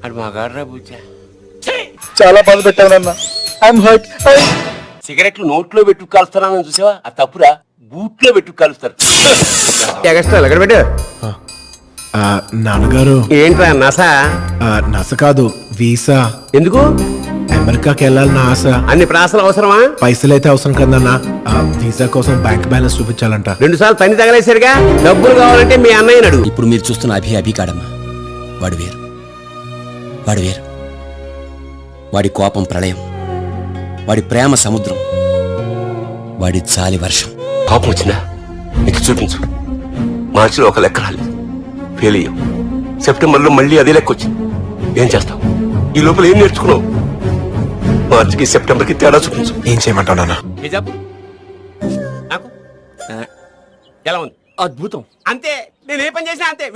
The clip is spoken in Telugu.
అది మగాడ్రా బుజ్జా. చాలా బాధ పెట్టానన్నా. I'm hurt. సిగరెట్లు నోట్లో పెట్టు కాలుస్తానని చూసావా? అది తప్పురా, బూట్లో పెట్టు కాలుస్తారు. ఎగస్ట్రా ఎక్కడ పెట్టు. నాన్నగారు ఏంట్రా నసా? నస కాదు, వీసా. ఎందుకు? అమెరికాకి వెళ్ళాలని ఆశ. అన్ని ప్రాసలు అవసరమా? పైసలు అయితే అవసరం కదన్నా. వీసా కోసం బ్యాంక్ బ్యాలెన్స్ చూపించాలంట. 2 సార్లు తన్ని తగలేసారుగా. డబ్బులు కావాలంటే మీ అన్నయ్య అడుగు. ఇప్పుడు మీరు చూస్తున్న అభి కాడమ్మా. వాడు వేరు, వాడు వేరు. వాడి కోపం ప్రళయం, వాడి ప్రేమ సముద్రం, వాడి చాలి వర్షం. పాపం వచ్చిందా? నీకు చూపించు. మార్చిలో ఒక లెక్క రాలేదు, ఫెయిల్ అయ్యావు. సెప్టెంబర్లో మళ్ళీ అదే లెక్క వచ్చింది. ఏం చేస్తావు? ఈ లోపల ఏం నేర్చుకున్నావు? మార్చికి సెప్టెంబర్కి తేడా చూపించు. ఏం చేయమంటావు నాన్న? ఎలా ఉంది? అద్భుతం. అంతే, నేను ఏ పని చేసినా అంతే.